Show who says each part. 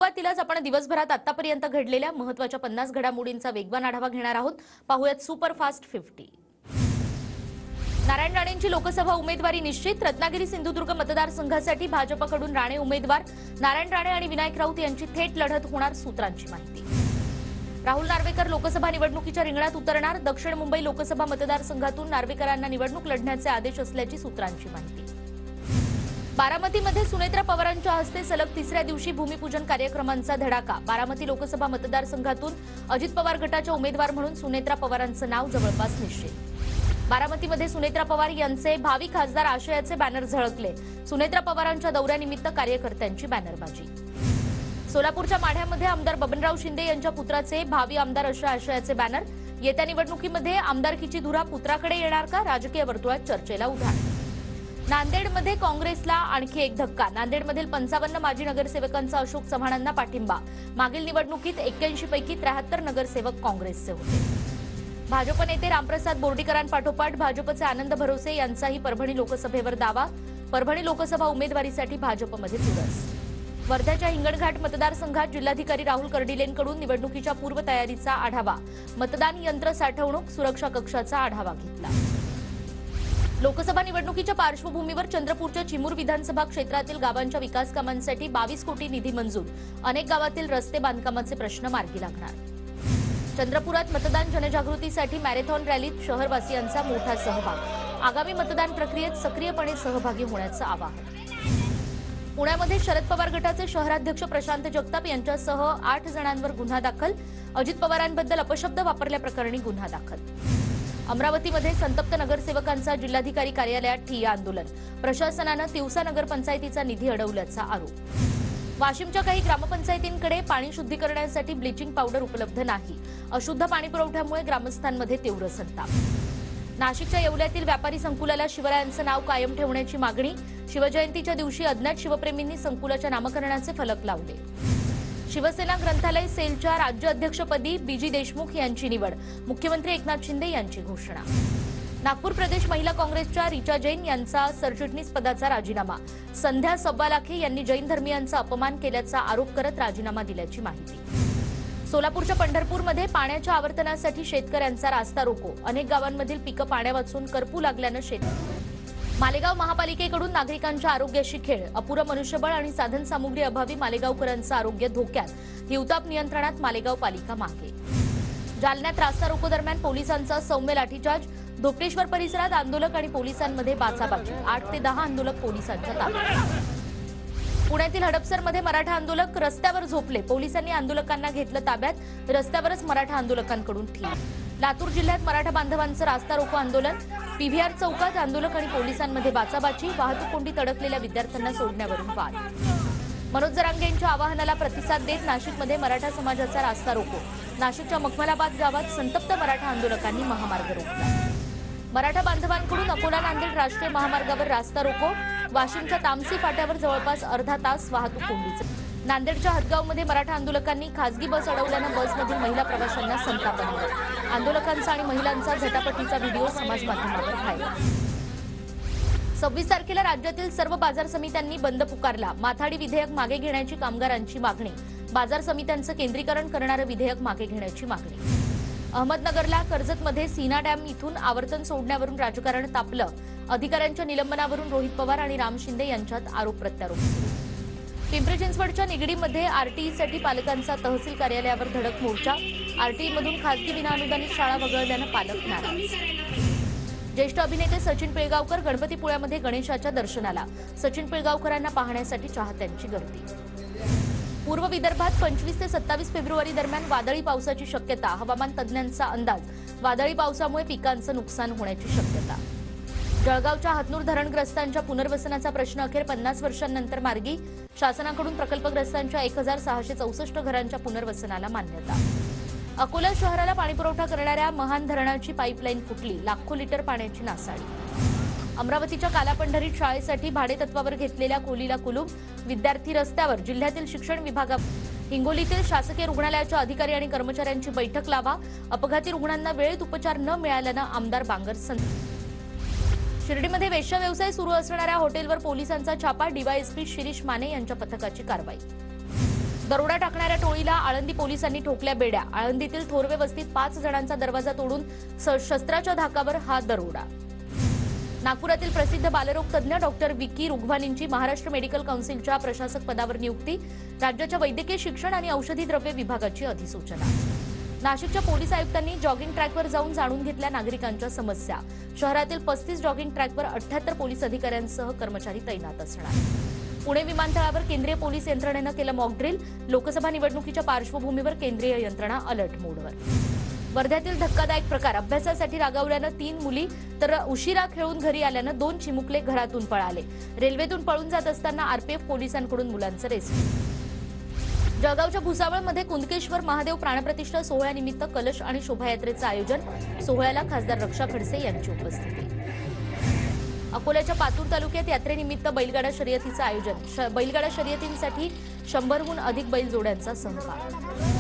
Speaker 1: सुरुवातीलाच आपण दिवसभरात आतापर्यंत घडलेल्या महत्त्वाच्या 50 घडामोडींचा वेगवान आढावा घेणार आहोत। पाहूयात सुपरफास्ट 50। नारायण राणेंची लोकसभा उमेदवारी निश्चित। रत्नागिरी सिंधुदुर्ग मतदारसंघासाठी भाजपकडून राणे उमेदवार। नारायण राणे आणि विनायक राऊत यांची थेट लढत होणार, सूत्रांची माहिती। राहुल नार्वेकर लोकसभा निवडणुकीच्या रिंगणात उतरणार। दक्षिण मुंबई लोकसभा मतदारसंघातून नार्वेकरांना निवडणूक लढण्याचे आदेश असल्याची सूत्रांची माहिती। बारामतीमध्ये सुनेत्रा पवारांच्या हस्ते सलग तिसऱ्या दिवशी भूमिपूजन कार्यक्रमांचा धडाका। बारामती लोकसभा मतदारसंघातून अजित पवार गटाच्या उमेदवार म्हणून सुनेत्रा पवारांचं नाव जवळपास निश्चित। बारामतीमध्ये सुनेत्रा पवार यांचे भावी खासदार आशयाचे बॅनर झळकले। सुनेत्रा पवारांच्या दौऱ्यानिमित्त कार्यकर्त्यांची बॅनरबाजी। सोलापूरच्या माढ्यामध्ये आमदार बबनराव शिंदे यांच्या पुत्राचे भावी आमदार अशा आशयाचे बॅनर। येत्या निवडणुकीमध्ये आमदारकीची धुरा पुत्राकडे येणार का, राजकीय वर्तुळात चर्चेला उधाण। नांदेडमध्ये काँग्रेसला आणखी एक धक्का। नांदेडमधील 55 माजी नगरसेवकांचा अशोक चव्हाणांना पाठिंबा। मागील निवडणुकीत 81 पैकी 73 नगरसेवक काँग्रेसचे होते। भाजप नेते रामप्रसाद बोर्डीकरांपाठोपाठ भाजपचे आनंद भरोसे यांचाही परभणी लोकसभेवर दावा। परभणी लोकसभा उमेदवारीसाठी भाजपमध्ये चुरस। वर्ध्याच्या हिंगणघाट मतदारसंघात जिल्हाधिकारी राहुल कर्डिलेंकडून निवडणुकीच्या पूर्वतयारीचा आढावा। मतदान यंत्र साठवणूक सुरक्षा कक्षाचा आढावा घेतला। लोकसभा निवडणुकीच्या पार्श्वभूमीवर चंद्रपूरच्या चिमूर विधानसभा क्षेत्रातील गावांच्या विकास कामांसाठी 22 कोटी निधी मंजूर। अनेक गावातील रस्ते बांधकामाचे प्रश्न मार्गी लागणार। चंद्रपुरात मतदान जनजागृतीसाठी मॅरेथॉन रॅलीत शहरवासियांचा मोठा सहभाग। आगामी मतदान प्रक्रियेत सक्रियपणे सहभागी होण्याचं आवाहन। पुण्यामध्ये शरद पवार गटाचे शहराध्यक्ष प्रशांत जगताप यांच्यासह 8 जणांवर गुन्हा दाखल। अजित पवारांबद्दल अपशब्द वापरल्याप्रकरणी गुन्हा दाखल। अमरावतीमध्ये संतप्त नगरसेवकांचा जिल्हाधिकारी कार्यालयात ठिय्या आंदोलन। प्रशासनानं तिवसा नगरपंचायतीचा निधी अडवल्याचा आरोप। वाशिमच्या काही ग्रामपंचायतींकडे पाणी शुद्धीकरणासाठी ब्लिचिंग पावडर उपलब्ध नाही। अशुद्ध पाणी पुरवठ्यामुळे ग्रामस्थांमध्ये तीव्र संताप। नाशिकच्या येवल्यातील व्यापारी संकुलाला शिवरायांचं नाव कायम ठेवण्याची मागणी। शिवजयंतीच्या दिवशी अज्ञात शिवप्रेमींनी संकुलाच्या नामकरणाचे फलक लावले। शिवसेना ग्रंथालय सेलच्या राज्य अध्यक्षपदी बीजी देशमुख यांची निवड। मुख्यमंत्री एकनाथ शिंदे यांची घोषणा। नागपूर प्रदेश महिला काँग्रेसच्या रिचा जैन यांचा सरचिटणीस पदाचा राजीनामा। संध्या सब्बालाखे यांनी जैन धर्मीयांचा अपमान केल्याचा आरोप करत राजीनामा दिल्याची माहिती। सोलापूरच्या पंढरपूरमध्ये पाण्याच्या आवर्तनासाठी शेतकऱ्यांचा रास्ता रोको। अनेक गावांमधील पिकं पाण्यावाचून करपू लागल्यानं शेतकरी। मालेगाव महापालिकेकडून नागरिकांच्या आरोग्याशी खेळ। अपुरं मनुष्यबळ आणि साधनसामुग्री अभावी मालेगावकरांचं आरोग्य धोक्यात। हिवताप नियंत्रणात मालेगाव पालिका मागे। जालन्यात रास्ता रोको दरम्यान पोलिसांचा सौम्य लाठीचार्ज। धोपेश्वर परिसरात आंदोलक आणि पोलिसांमध्ये बाचाबाची। 8 ते 10 आंदोलक पोलिसांच्या ताब्यात। पुण्यातील हडपसरमध्ये मराठा आंदोलक रस्त्यावर झोपले। पोलिसांनी आंदोलकांना घेतलं ताब्यात। रस्त्यावरच मराठा आंदोलकांकडून ठिय्या। लातूर जिल्ह्यात मराठा बांधवांचं रास्ता रोको आंदोलन। पीव्हीआर चौकात आंदोलक आणि पोलिसांमध्ये बाचाबाची। वाहतूक कोंडीत अडकलेल्या विद्यार्थ्यांना सोडण्यावरून वाद। मनोज जरांगेंच्या आवाहनाला प्रतिसाद देत नाशिकमध्ये मराठा समाजाचा रास्ता रोको। नाशिकच्या मखमलाबाद गावात संतप्त मराठा आंदोलकांनी महामार्ग रोखला। मराठा बांधवांकडून अकोला नांदेड राष्ट्रीय महामार्गावर रास्ता रोको। वाशिमच्या तामसी फाट्यावर जवळपास अर्धा तास वाहतूक कोंडीचं। नांदेडच्या हदगावमध्ये मराठा आंदोलकांनी खासगी बस अडवल्यानं बसमधील महिला प्रवाशांना संताप आला। आंदोलकांचा आणि महिलांचा झटापटीचा व्हिडिओ समाज माध्यमावर व्हायरल। 26 तारखेला राज्यातील सर्व बाजार समित्यांनी बंद पुकारला। माथाडी विधेयक मागे घेण्याची कामगारांची मागणी। बाजार समित्यांचं केंद्रीकरण करणारं विधेयक मागे घेण्याची मागणी। अहमदनगरला कर्जतमध्ये सीना डॅम इथून आवर्तन सोडण्यावरून राजकारण तापलं। अधिकाऱ्यांच्या निलंबनावरून रोहित पवार आणि राम शिंदे यांच्यात आरोप प्रत्यारोप सुरू। पिंपरी चिंचवडच्या निगडीमध्ये आरटीईसाठी पालकांचा तहसील कार्यालयावर धडक मोर्चा। आरटीईमधून खासगी विनाअनुदानित शाळा वगळल्यानं पालक नाराज। ज्येष्ठ अभिनेते सचिन पिळगावकर गणपतीपुळ्यामध्ये गणेशाच्या दर्शनाला। सचिन पिळगावकरांना पाहण्यासाठी चाहत्यांची गर्दी। पूर्व विदर्भात 25 ते 27 फेब्रुवारी दरम्यान वादळी पावसाची शक्यता। हवामान तज्ज्ञांचा अंदाज। वादळी पावसामुळे पिकांचं नुकसान होण्याची शक्यता। जळगावच्या हातनूर धरणग्रस्तांच्या पुनर्वसनाचा प्रश्न अखेर 50 वर्षांनंतर मार्गी। शासनाकडून प्रकल्पग्रस्तांच्या 1664 घरांच्या पुनर्वसनाला मान्यता। अकोला शहराला पाणीपुरवठा करणाऱ्या महान धरणाची पाईपलाईन फुटली। लाखो लिटर पाण्याची नासाडी। अमरावतीच्या कालापंढरीत शाळेसाठी भाडेतत्वावर घेतलेल्या खोलीला कुलूप। विद्यार्थी रस्त्यावर। जिल्ह्यातील शिक्षण विभागात हिंगोलीतील शासकीय रुग्णालयाच्या अधिकारी आणि कर्मचाऱ्यांची बैठक लावा। अपघाती रुग्णांना वेळेत उपचार न मिळाल्यानं आमदार बांगर संतप्त। शिर्डीमध्ये वेश्या व्यवसाय सुरू असणाऱ्या हॉटेलवर पोलिसांचा छापा। डीवायएसपी शिरीष माने यांच्या पथकाची कारवाई। दरोडा टाकणाऱ्या टोळीला आळंदी पोलिसांनी ठोकल्या बेड्या. आळंदीतील थोरवे वस्तीत 5 जणांचा दरवाजा तोडून शस्त्राच्या धाकावर हा दरोडा. नागपुरातील प्रसिद्ध बालरोग तज्ज्ञ डॉक्टर विकी रुघवानींची महाराष्ट्र मेडिकल काउन्सिलच्या प्रशासक पदावर नियुक्ती. राज्याच्या वैद्यकीय शिक्षण आणि औषधी द्रव्य विभागाची अधिसूचना. नाशिकच्या पोलीस आयुक्तांनी जॉगिंग ट्रॅकवर जाऊन जाणून घेतल्या नागरिकांच्या समस्या. शहरातील 35 जॉगिंग ट्रॅकवर 78 पोलीस अधिकाऱ्यांसह कर्मचारी तैनात असणार. पुणे विमानतळावर केंद्रीय पोलीस यंत्रणेनं केलं मॉक ड्रिल. लोकसभा निवडणुकीच्या पार्श्वभूमीवर केंद्रीय यंत्रणा अलर्ट मोडवर. वर्ध्यातील धक्कादायक प्रकार. अभ्यासासाठी रागावल्यानं 3 मुली तर उशिरा खेळून घरी आल्यानं 2 चिमुकले घरातून पळाले. रेल्वेतून पळून जात असताना आरपीएफ पोलिसांकडून मुलांचं रेस्क्यू. जळगावच्या भुसावळमध्ये कुंदकेश्वर महादेव प्राणप्रतिष्ठा सोहळ्यानिमित्त कलश आणि शोभायात्रेचं आयोजन. सोहळ्याला खासदार रक्षा खडसे यांची उपस्थिती. अकोल्याच्या पातूर तालुक्यात यात्रेनिमित्त बैलगाडा शर्यतीचं आयोजन. बैलगाडा शर्यतींसाठी 100हून अधिक बैलजोड्यांचा सहभाग.